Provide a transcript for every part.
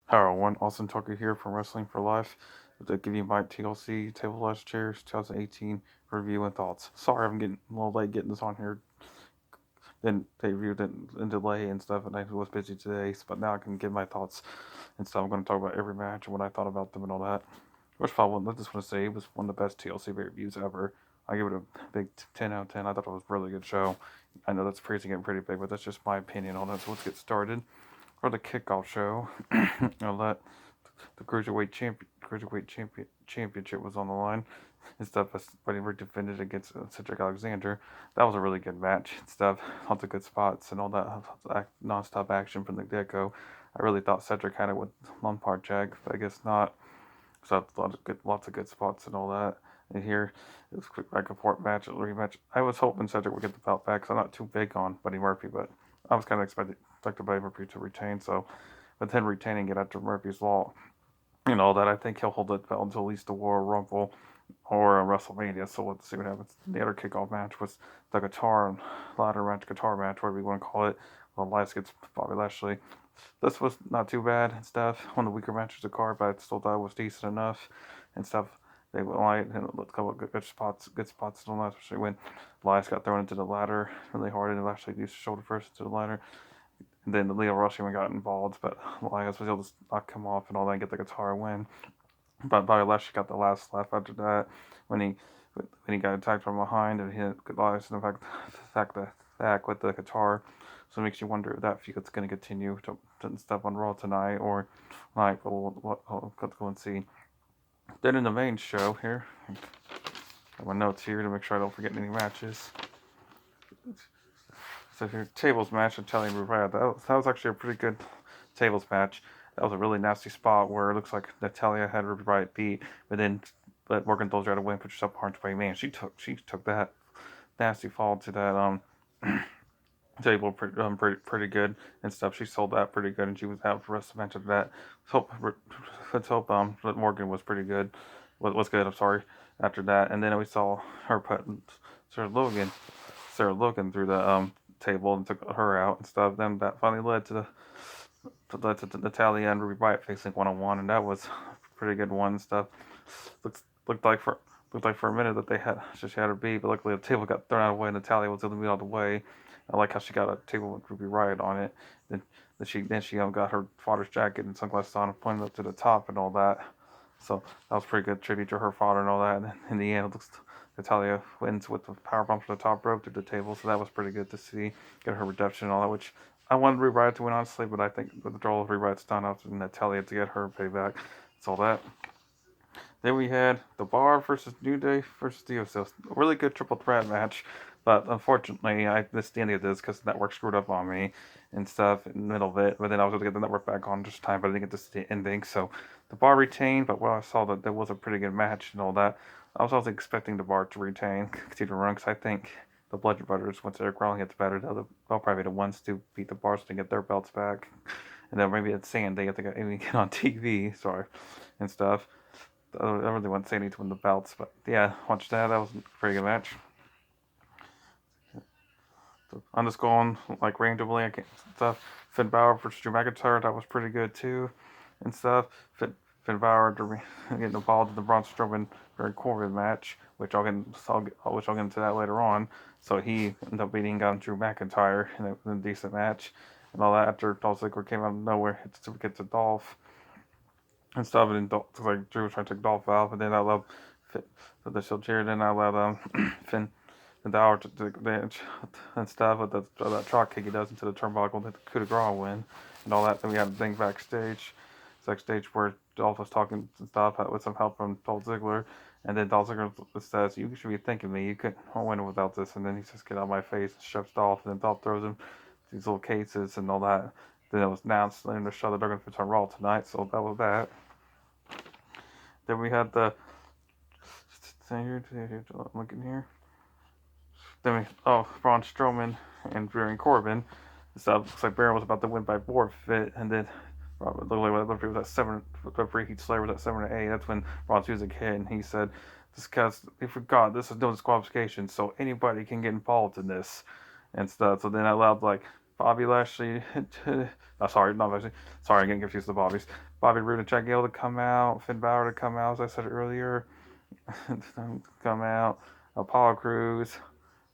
Hello, one Austin Tucker here from Wrestling for Life to give you my TLC Table Last Chairs 2018 review and thoughts. Sorry, I'm getting a little late getting this on here. Then they reviewed it in delay and stuff, and I was busy today. But now I can give my thoughts and stuff. I'm going to talk about every match and what I thought about them and all that. First of all, I just want to say it was one of the best TLC reviews ever. I give it a big 10 out of 10. I thought it was a really good show. I know that's praising it pretty big, but that's just my opinion on it. So let's get started. For the kickoff show, I'll let the championship was on the line and stuff. Buddy Murphy defended against Cedric Alexander. That was a really good match and stuff. Lots of good spots and all that non-stop action from the get-go. I really thought Cedric had it with Lompard Jack, but I guess not. So lots of good spots and all that. And here, it was quick back and forth match, a rematch. I was hoping Cedric would get the belt back because I'm not too big on Buddy Murphy, but I was kind of expecting Buddy Murphy to retain. So, but then retaining it after Murphy's Law and all that, I think he'll hold that belt until at least the Royal Rumble or WrestleMania. So let's see what happens. The other kickoff match was the guitar match, whatever you want to call it. Well, Elias gets Bobby Lashley. This was not too bad and stuff. One of the weaker matches of the card, but I still thought it was decent enough and stuff. They went light and a couple of good spots and all that, especially when Elias got thrown into the ladder really hard and Lashley used his shoulder first into the ladder. And then the Leo Rush even got involved, but Elias was able to knock him off and all that and get the guitar win. But Bobby Lashley got the last laugh after that when he got attacked from behind and hit Elias in the back with the guitar. So it makes you wonder if that feud's going to continue to step on Raw tonight or like we'll go and see. Then in the main show here, I have my notes here to make sure I don't forget any matches. So here, tables match, I'm telling you, that was actually a pretty good tables match. That was a really nasty spot where it looks like Natalia had Ruby Riott beat, but then let Morgan Dolzer had a win, put herself hard way. Man, she took that nasty fall to that table pretty good and stuff. She sold that pretty good, and she was out for the rest of the match after that. Let's hope that Morgan was pretty good. Was good. I'm sorry. After that, and then we saw her put Sarah Logan, Sarah Logan through the table and took her out and stuff. Then that finally led to Natalia and Ruby Riott facing 1-on-1, and that was a pretty good one and stuff. Looked looked like for looked like for a minute that she had her beat, but luckily the table got thrown out of the way. And Natalia was able to move out of the way. I like how she got a table with Ruby Riott on it. Then she got her father's jacket and sunglasses on and pointed up to the top and all that. So that was pretty good tribute to her father and all that. And in the end, it looks Natalia wins with the power bomb from the top rope to the table. So that was pretty good to see. Get her redemption and all that, which I wanted Ruby Riott to win, honestly, but I think with the draw of Ruby Riott's done up to Natalia to get her payback. That's all that. Then we had The Bar versus New Day versus the Usos. A really good triple threat match, but unfortunately, I missed the ending of this because the network screwed up on me and stuff in the middle of it. But then I was able to get the network back on just time, but I didn't get to see the ending. So The Bar retained, but I saw that there was a pretty good match and all that. I was also expecting The Bar to retain, continue to run, because I think the Bludgeon Brothers, once Eric Rowan gets better, they'll probably be the ones to beat the Bars to get their belts back. And then maybe it's Sunday if they get on TV, sorry, and stuff. I really want Sandy to win the belts, but yeah, watch that. That was a pretty good match. I'm just going like randomly and stuff. Finn Balor versus Drew McIntyre, that was pretty good too, and stuff. Finn Balor getting involved in the Braun Strowman Baron Corbin match, which I'll get into that later on. So he ended up beating Drew McIntyre in a decent match, and all that after Dolph Ziggler came out of nowhere to get to Dolph and stuff, and then like Drew was trying to take Dolph out, but then I love for the shield chair. Then I love Finn and Balor to the bench and stuff with that drop kick he does into the turnbuckle, the coup de grace win, and all that. Then we had a thing backstage where Dolph was talking and stuff with some help from Dolph Ziggler, and then Dolph Ziggler says, "You should be thanking me. You couldn't win without this." And then he says, "Get out of my face!" and shoves Dolph, and then Dolph throws him these little cases and all that. Then it was announced in the show that they're going to return Raw tonight, so that was that. Then we had the I'm looking here. Then Braun Strowman and Baron Corbin. So it looks like Baron was about to win by forfeit, and then literally when the was at seven, referee Heath Slater was at 7 or 8. That's when Braun's music hit, and he said, "This cause they forgot this is no disqualification, so anybody can get involved in this and stuff." So then I allowed like Bobby Lashley. No, sorry, not Lashley. Sorry, I'm getting confused with the Bobbies. Bobby Roode and Chad Gable to come out. Finn Balor to come out, as I said earlier. Come out. Apollo Crews.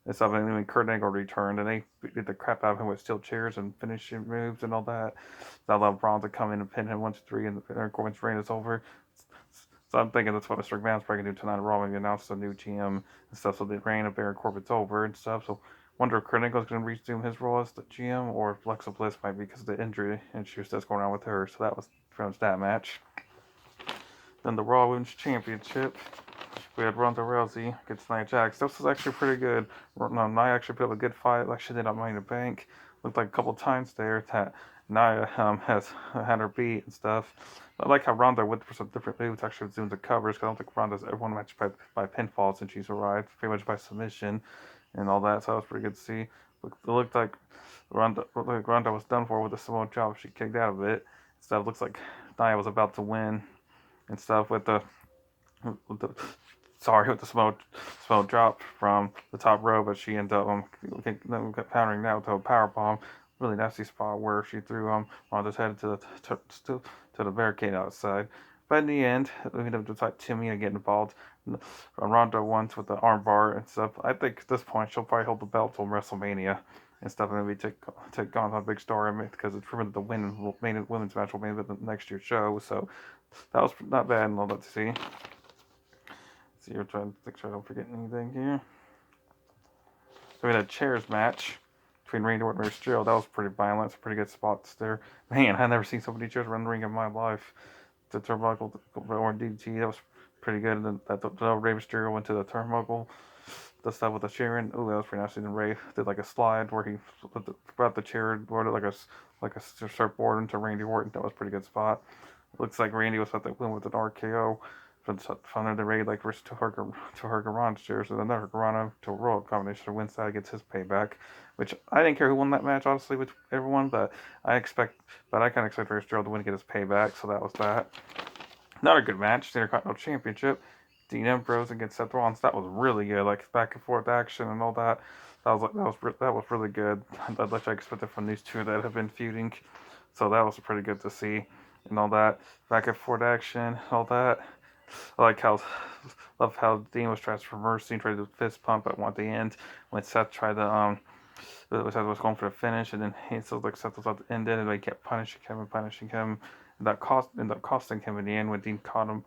And something when Kurt Angle returned, and they beat the crap out of him with steel chairs and finishing moves and all that. So I love Braun to come in and pin him 1, 2, 3, and Corbin's reign is over. So I'm thinking that's what Mr. McMahon's probably going to do tonight. Raw maybe announce a new GM and stuff, so the reign of Baron Corbin's over and stuff. So wonder if Kurt Angle's going to resume his role as the GM, or if Alexa Bliss might be because of the injury issues that's going on with her. So that was pretty much that match. Then the Raw Women's Championship. We had Ronda Rousey against Nia Jax. This was actually pretty good. No, Nia actually put up a good fight, like she did on Money in the Bank. Looked like a couple times there that Nia has had her beat and stuff. I like how Ronda went for some different moves, actually zoomed the covers, because I don't think Ronda's ever won a match by pinfall since she's arrived, pretty much by submission and all that, so that was pretty good to see. It looked like Ronda was done for with the Samoa drop. She kicked out of it. Stuff looks like Nia was about to win and stuff with the with the smoke drop from the top row, but she ended up countering that with a power bomb. Really nasty spot where she threw Ronda's head to the barricade outside. But in the end, we ended up just like Tamina getting involved. Ronda won with the armbar and stuff. I think at this point she'll probably hold the belt till WrestleMania and stuff, and maybe take on a big story because it's rumored the women's match will be the next year's show. So that was not bad and all that to see. See, we're trying to make sure I don't forget anything here. So we had a chairs match between Randy Orton and Mysterio. That was pretty violent. Some pretty good spots there. Man, I've never seen so many chairs run the ring in my life. The turnbuckle or DDT, that was pretty good. And then the Rey Mysterio went to the turnbuckle. The stuff with the chair in. Oh, that was pretty nasty. And Ray did like a slide where he brought the chair, rode it like a surfboard into Randy Orton. That was a pretty good spot. Looks like Randy was at the win with an RKO. From the raid like versus to Hurricane chairs, and then Hurricane to a Royal combination of Winside gets his payback, which I didn't care who won that match honestly with everyone, but I kind of expect Mysterio to win and get his payback, so that was that. Not a good match, the Intercontinental Championship. Dean Ambrose against Seth Rollins. That was really good, like back and forth action and all that. That was really good. That's what I expected from these two that have been feuding, so that was pretty good to see and all that back and forth action, all that. I love how Dean was trying for mercy and tried to fist pump at the end when Seth tried to Seth was going for the finish, and then he still like Seth was about to end it, and they kept punishing him, and that ended up costing him in the end when Dean caught him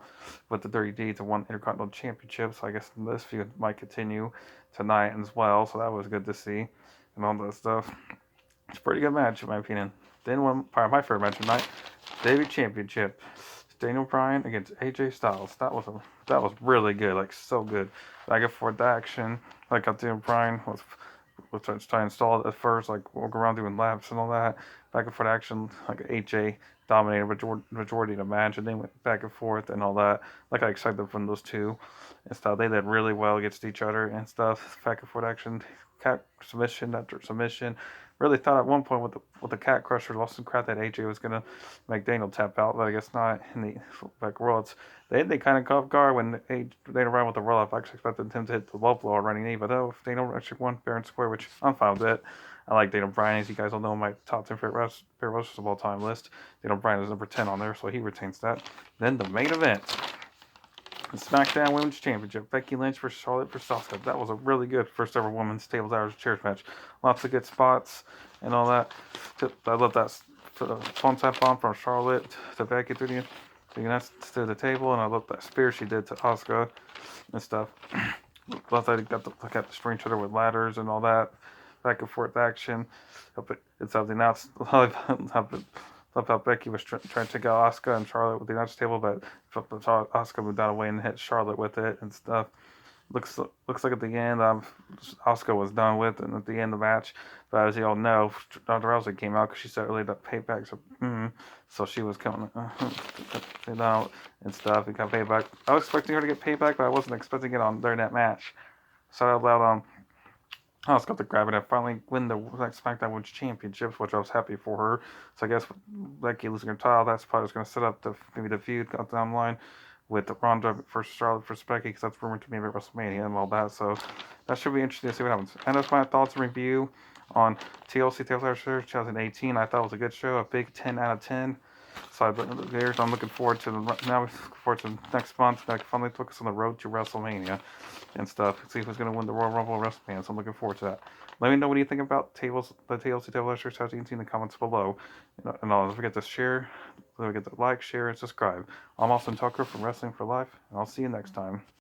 with the Dirty Deeds and won Intercontinental Championship. So I guess this feud might continue tonight as well. So that was good to see, and all that stuff. It's a pretty good match in my opinion. Then one part of my favorite match tonight, David Championship. Daniel Bryan against AJ Styles. That was really good, like so good. Back and forth action, like how Daniel Bryan was trying to install it at first, like walk around doing laps and all that. Back and forth action, like AJ dominated majority of the match, and then went back and forth and all that. Like I excited from those two and stuff. They did really well against each other and stuff. Back and forth action, cat submission after submission. Really thought at one point with the cat crusher, lost some crap that AJ was gonna make Daniel tap out, but I guess not in the back worlds. They kind of caught guard when they ran with the roll up. I actually expected him to hit the low blow or running knee, but Daniel actually won fair and square, which I'm fine with it. I like Daniel Bryan, as you guys all know, my top 10 favorite wrestlers of all time list. Daniel Bryan is number 10 on there, so he retains that. Then the main event. The SmackDown Women's Championship, Becky Lynch versus Charlotte for Sasha. That was a really good first ever women's tables hours chairs match. Lots of good spots and all that. I love that phone tap bomb from Charlotte to Becky to the table, and I love that spear she did to Asuka and stuff. Plus, I got the string shooter with ladders and all that back and forth action. It's something else. Love how Becky was trying to take out Asuka and Charlotte with the announce table, but Asuka moved out of the way and hit Charlotte with it and stuff. Looks like at the end, Asuka was done with, and at the end of the match. But as you all know, Ronda Rousey came out because she said earlier that payback, so she was coming out and stuff. And got payback. I was expecting her to get payback, but I wasn't expecting it on during that match. So I allowed Asuka to grab it and finally win the SmackDown Women's Championships, which I was happy for her. So I guess Becky losing her title, that's probably going to set up maybe the feud down the line with Ronda versus Charlotte versus Becky, because that's rumored to be at WrestleMania and all that. So that should be interesting to see what happens. And that's my thoughts and review on TLC Taylor Swift 2018. I thought it was a good show, a big 10 out of 10. So I'm looking forward to next month. I can finally focus on the road to WrestleMania and stuff. See who's going to win the Royal Rumble and WrestleMania. So I'm looking forward to that. Let me know what you think about the TLC Taylor Swift 2018 in the comments below. And don't forget to share, don't forget to like, share, and subscribe. I'm Austin Tucker from Wrestling for Life, and I'll see you next time.